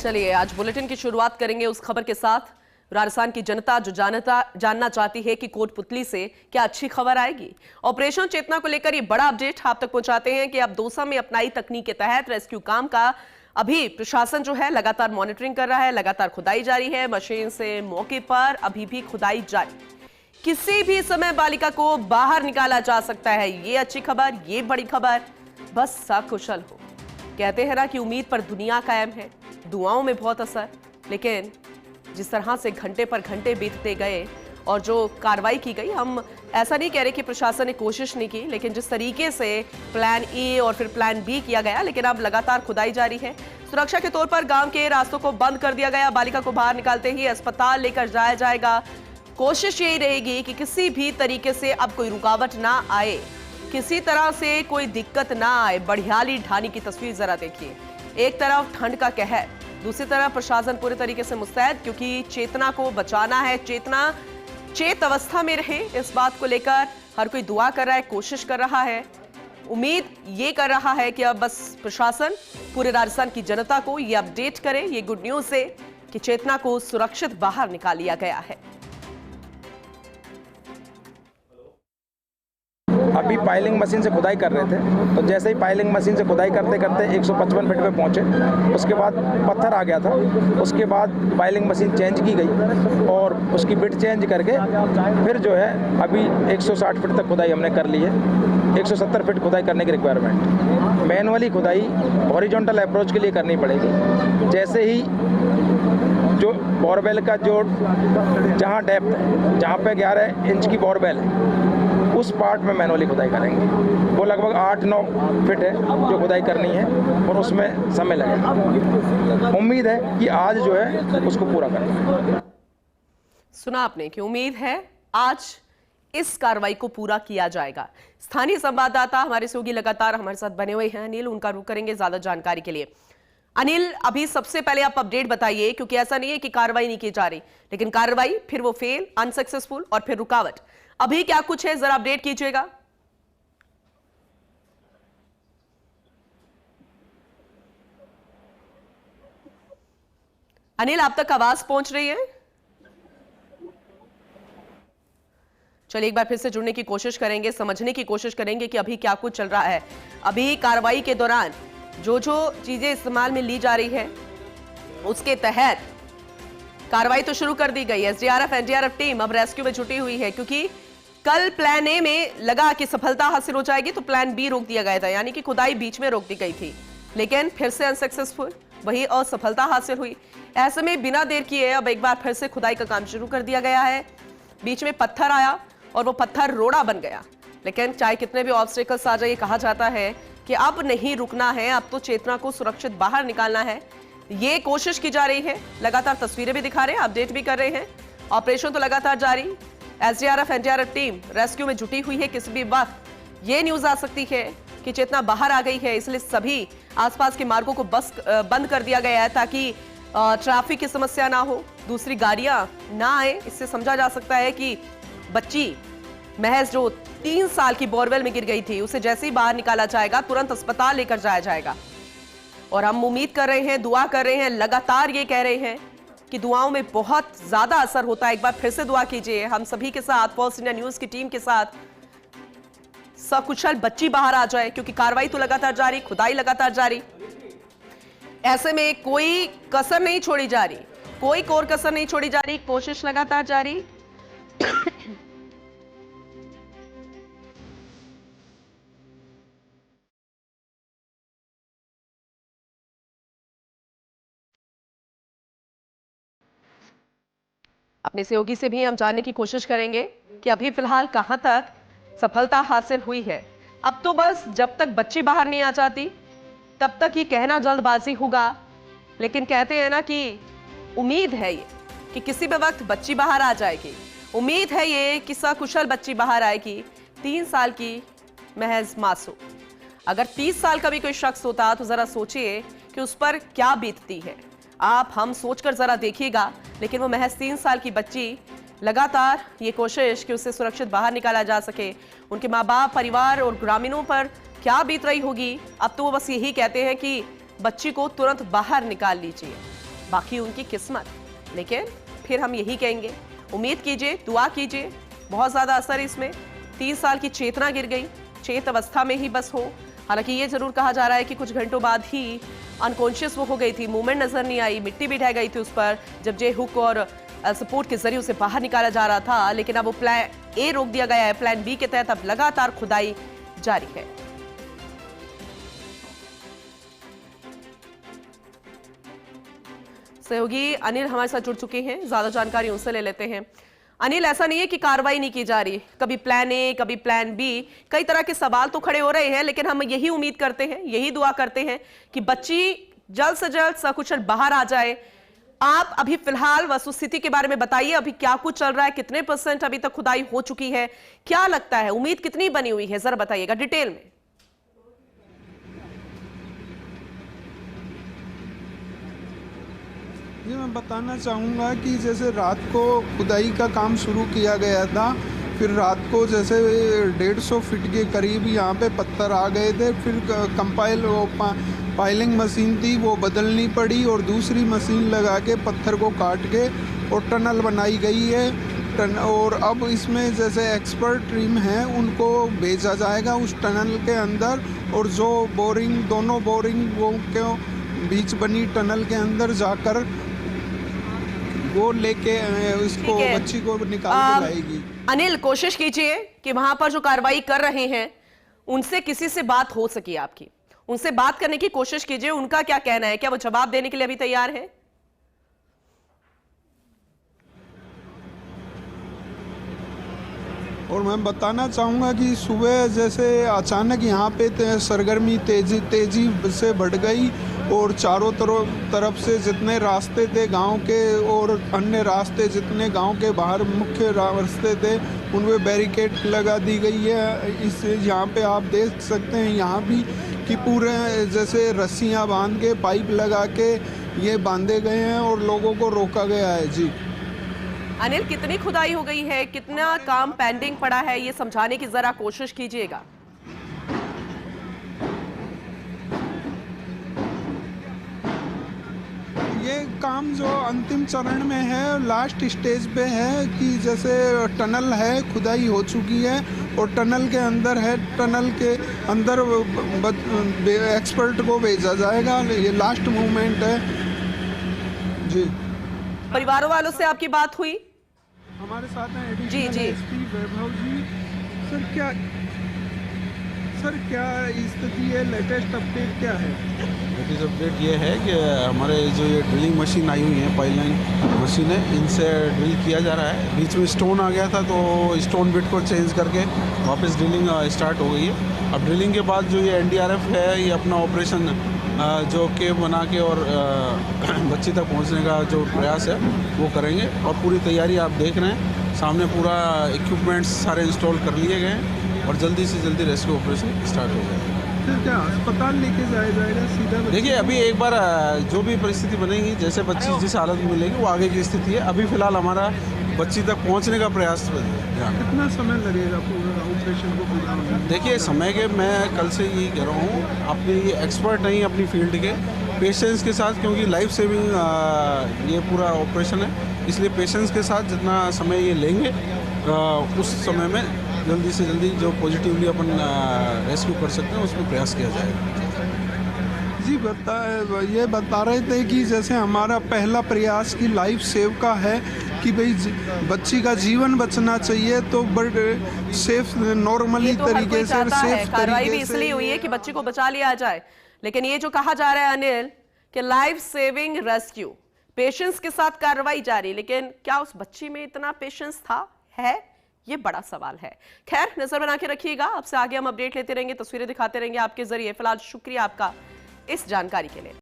चलिए आज बुलेटिन की शुरुआत करेंगे उस खबर के साथ। राजस्थान की जनता जो जानना चाहती है कि कोटपुतली से क्या अच्छी खबर आएगी। ऑपरेशन चेतना को लेकर ये बड़ा अपडेट आप तक पहुंचाते हैं कि अब दौसा में अपनाई तकनीक के तहत रेस्क्यू काम का अभी प्रशासन जो है लगातार मॉनिटरिंग कर रहा है, लगातार खुदाई जारी है। मशीन से मौके पर अभी भी खुदाई जारी, किसी भी समय बालिका को बाहर निकाला जा सकता है। ये अच्छी खबर, ये बड़ी खबर, बस सकुशल हो। कहते हैं ना कि उम्मीद पर दुनिया कायम है, दुआओं में बहुत असर। लेकिन जिस तरह से घंटे पर घंटे बीतते गए और जो कार्रवाई की गई, हम ऐसा नहीं कह रहे कि प्रशासन ने कोशिश नहीं की, लेकिन जिस तरीके से प्लान ए और फिर प्लान बी किया गया, लेकिन अब लगातार खुदाई जारी है। सुरक्षा के तौर पर गांव के रास्तों को बंद कर दिया गया। बालिका को बाहर निकालते ही अस्पताल लेकर जाया जाएगा। कोशिश यही रहेगी कि किसी भी तरीके से अब कोई रुकावट ना आए, किसी तरह से कोई दिक्कत ना आए। बढ़ियाली ढानी की तस्वीर जरा देखिए, एक तरफ ठंड का कहर, दूसरी तरफ प्रशासन पूरे तरीके से मुस्तैद, क्योंकि चेतना को बचाना है। चेतना चेत अवस्था में रहे, इस बात को लेकर हर कोई दुआ कर रहा है, कोशिश कर रहा है, उम्मीद ये कर रहा है कि अब बस प्रशासन पूरे राजस्थान की जनता को ये अपडेट करे, ये गुड न्यूज है कि चेतना को सुरक्षित बाहर निकाल लिया गया है। अभी पाइलिंग मशीन से खुदाई कर रहे थे, तो जैसे ही पाइलिंग मशीन से खुदाई करते करते 155 फीट पे पहुंचे, उसके बाद पत्थर आ गया था। उसके बाद पाइलिंग मशीन चेंज की गई और उसकी बिट चेंज करके फिर जो है अभी 160 फीट तक खुदाई हमने कर ली है। 170 फीट खुदाई करने की रिक्वायरमेंट। मैनुअली खुदाई हॉरिजॉन्टल अप्रोच के लिए करनी पड़ेगी। जैसे ही जो बोरवेल का जो जहाँ डेप्थ है, जहाँ पे 11 इंच की बोरवेल है, उस पार्ट में मैनुअली खुदाई करेंगे। वो लगभग 8-9 फीट है जो खुदाई करनी है और उसमें समय लगेगा। उम्मीद है कि आज जो है उसको पूरा करेंगे। सुना आपने कि उम्मीद है आज इस कार्रवाई को पूरा किया जाएगा। स्थानीय संवाददाता हमारे सहयोगी लगातार हमारे साथ बने हुए हैं, अनिल, उनका रुख करेंगे ज्यादा जानकारी के लिए। अनिल, अभी सबसे पहले आप अपडेट बताइए, क्योंकि ऐसा नहीं है कि कार्रवाई नहीं की जा रही, लेकिन कार्रवाई फिर वो फेल, अनसक्सेसफुल और फिर रुकावट। अभी क्या कुछ है, जरा अपडेट कीजिएगा। अनिल, आप तक आवाज पहुंच रही है? चलिए एक बार फिर से जुड़ने की कोशिश करेंगे, समझने की कोशिश करेंगे कि अभी क्या कुछ चल रहा है। अभी कार्रवाई के दौरान जो जो चीजें इस्तेमाल में ली जा रही है, उसके तहत कार्रवाई तो शुरू कर दी गई। एसडीआरएफ एनडीआरएफ टीम अब रेस्क्यू में जुटी हुई है, क्योंकि कल प्लान ए में लगा कि सफलता हासिल हो जाएगी, तो प्लान बी रोक दिया गया था, यानी कि खुदाई बीच में रोक दी गई थी। लेकिन फिर से अनसक्सेसफुल, वही असफलता हासिल हुई। ऐसे में बिना देर किए अब एक बार फिर से खुदाई का काम शुरू कर दिया गया है। बीच में पत्थर आया और वो पत्थर रोड़ा बन गया, लेकिन चाहे कितने भी ऑब्स्टेकल्स आ जाए, कहा जाता है कि अब नहीं रुकना है, अब तो चेतना को सुरक्षित बाहर निकालना है। ये कोशिश की जा रही है, लगातार तस्वीरें भी दिखा रहे हैं, अपडेट भी कर रहे हैं। ऑपरेशन तो लगातार जारी। एसडीआरएफ एनडीआरएफ टीम रेस्क्यू में जुटी हुई है। किसी भी वक्त ये न्यूज आ सकती है कि चेतना बाहर आ गई है, इसलिए सभी आसपास के मार्गों को बंद कर दिया गया है, ताकि ट्रैफिक की समस्या ना हो, दूसरी गाड़ियां ना आए। इससे समझा जा सकता है कि बच्ची महज जो 3 साल की बोरवेल में गिर गई थी, उसे जैसे ही बाहर निकाला जाएगा तुरंत अस्पताल लेकर जाया जाएगा। और हम उम्मीद कर रहे हैं, दुआ कर रहे हैं, लगातार ये कह रहे हैं कि दुआओं में बहुत ज्यादा असर होता है। एक बार फिर से दुआ कीजिए हम सभी के साथ, फर्स्ट इंडिया न्यूज की टीम के साथ, सकुशल बच्ची बाहर आ जाए, क्योंकि कार्रवाई तो लगातार जारी, खुदाई लगातार जारी। ऐसे में कोई कसर नहीं छोड़ी जा रही, कोई कोर कसर नहीं छोड़ी जा रही, कोशिश लगातार जारी। अपने सहयोगी से भी हम जानने की कोशिश करेंगे कि अभी फिलहाल कहां तक सफलता हासिल हुई है। अब तो बस जब तक बच्ची बाहर नहीं आ जाती तब तक ये कहना जल्दबाजी होगा, लेकिन कहते हैं ना कि उम्मीद है ये कि किसी भी वक्त बच्ची बाहर आ जाएगी। उम्मीद है ये कि सकुशल बच्ची बाहर आएगी। 3 साल की महज मासूम। अगर 30 साल का भी कोई शख्स होता तो जरा सोचिए कि उस पर क्या बीतती है। आप हम सोचकर जरा देखिएगा, लेकिन वो महज 3 साल की बच्ची, लगातार ये कोशिश कि उसे सुरक्षित बाहर निकाला जा सके। उनके माँ बाप, परिवार और ग्रामीणों पर क्या बीत रही होगी। अब तो वो बस यही कहते हैं कि बच्ची को तुरंत बाहर निकाल लीजिए। बाकी उनकी किस्मत। लेकिन फिर हम यही कहेंगे, उम्मीद कीजिए, दुआ कीजिए, बहुत ज्यादा असर इसमें। 3 साल की चेतना गिर गई, चेत अवस्था में ही बस हो। हालांकि ये जरूर कहा जा रहा है कि कुछ घंटों बाद ही अनकॉन्शियस वो हो गई थी, मूवमेंट नजर नहीं आई, मिट्टी भी ढह गई थी उस पर जब जे हुक और सपोर्ट के जरिए उसे बाहर निकाला जा रहा था। लेकिन अब वो प्लान ए रोक दिया गया है, प्लान बी के तहत अब लगातार खुदाई जारी है। सहयोगी अनिल हमारे साथ जुड़ चुके हैं, ज्यादा जानकारी उनसे ले लेते हैं। अनिल, ऐसा नहीं है कि कार्रवाई नहीं की जा रही, कभी प्लान ए कभी प्लान बी, कई तरह के सवाल तो खड़े हो रहे हैं, लेकिन हम यही उम्मीद करते हैं, यही दुआ करते हैं कि बच्ची जल्द से जल्द सकुशल बाहर आ जाए। आप अभी फिलहाल वस्तुस्थिति के बारे में बताइए, अभी क्या कुछ चल रहा है, कितने % अभी तक खुदाई हो चुकी है, क्या लगता है, उम्मीद कितनी बनी हुई है, जरा बताइएगा डिटेल में। जी, मैं बताना चाहूँगा कि जैसे रात को खुदाई का काम शुरू किया गया था, फिर रात को जैसे 150 फीट के करीब यहाँ पे पत्थर आ गए थे, फिर कंपाइल पाइलिंग मशीन थी वो बदलनी पड़ी और दूसरी मशीन लगा के पत्थर को काट के और टनल बनाई गई है। और अब इसमें जैसे एक्सपर्ट टीम है उनको भेजा जाएगा उस टनल के अंदर, और जो बोरिंग, दोनों बोरिंगों के बीच बनी टनल के अंदर जाकर वो लेके उसको बच्ची को निकाल के लाएगी। अनिल, कोशिश कीजिए कि वहां पर जो कार्रवाई कर रहे हैं उनसे किसी से बात हो सके, आपकी उनसे बात करने की कोशिश कीजिए, उनका क्या कहना है, क्या वो जवाब देने के लिए अभी तैयार है? और मैं बताना चाहूँगा कि सुबह जैसे अचानक यहाँ पे सरगर्मी तेजी से बढ़ गई और चारों तरफ से जितने रास्ते थे गांव के और अन्य रास्ते जितने गांव के बाहर मुख्य रास्ते थे उनमें बैरिकेड लगा दी गई है। इस यहाँ पे आप देख सकते हैं यहाँ भी कि पूरे जैसे रस्सियाँ बांध के पाइप लगा के ये बांधे गए हैं और लोगों को रोका गया है। जी अनिल, कितनी खुदाई हो गई है, कितना काम पेंडिंग पड़ा है, ये समझाने की जरा कोशिश कीजिएगा। ये काम जो अंतिम चरण में है, लास्ट स्टेज पे है कि जैसे टनल है, खुदाई हो चुकी है और टनल के अंदर है, टनल के अंदर एक्सपर्ट को भेजा जाएगा, ये लास्ट मूवमेंट है। जी, परिवारों वालों से आपकी बात हुई? हमारे साथ हैं जी जी एसपी वैभव जी। सर क्या स्थिति है, लेटेस्ट अपडेट क्या है? लेटेस्ट अपडेट ये है कि हमारे जो ये ड्रिलिंग मशीन आई हुई है, पाइपलाइन मशीन है, इनसे ड्रिल किया जा रहा है। बीच में स्टोन आ गया था तो स्टोन बिट को चेंज करके वापस ड्रिलिंग स्टार्ट हो गई है। अब ड्रिलिंग के बाद जो ये एनडीआरएफ है ये अपना ऑपरेशन जो केव बना के और बच्ची तक पहुंचने का जो प्रयास है वो करेंगे। और पूरी तैयारी आप देख रहे हैं सामने, पूरा इक्विपमेंट्स सारे इंस्टॉल कर लिए गए हैं और जल्दी से जल्दी रेस्क्यू ऑपरेशन स्टार्ट हो जाएगा। फिर क्या अस्पताल लेके जाया जाएगा सीधा? देखिए, अभी एक बार जो भी परिस्थिति बनेगी, जैसे बच्ची जिस हालत में मिलेगी वो आगे की स्थिति है। अभी फिलहाल हमारा बच्ची तक पहुंचने का प्रयास है। कितना समय लगेगा पूरा ऑपरेशन को पूरा होने में? देखिए, समय के मैं कल से यही कह रहा हूँ, अपनी एक्सपर्ट नहीं अपनी फील्ड के, पेशेंस के साथ, क्योंकि लाइफ सेविंग ये पूरा ऑपरेशन है, इसलिए पेशेंस के साथ जितना समय ये लेंगे उस समय में जल्दी से जल्दी जो पॉजिटिवली अपन रेस्क्यू कर सकते हैं उसमें प्रयास किया जाएगा। जी ये बता रहे थे कि जैसे हमारा पहला प्रयास की लाइफ सेव का है कि भाई बच्ची का जीवन बचना चाहिए, तो बड़े सेफ नॉर्मली तरीके से सेफ कार्रवाई भी इसलिए हुई है कि बच्ची को बचा लिया जाए। लेकिन ये जो कहा जा रहा है अनिल कि लाइफ सेविंग रेस्क्यू, पेशेंस के साथ कार्रवाई जारी, लेकिन क्या उस बच्ची में इतना पेशेंस था, है? ये बड़ा सवाल है। खैर, नजर बना के रखिएगा, आपसे आगे हम अपडेट लेते रहेंगे, तस्वीरें दिखाते रहेंगे आपके जरिए। फिलहाल शुक्रिया आपका इस जानकारी के लिए।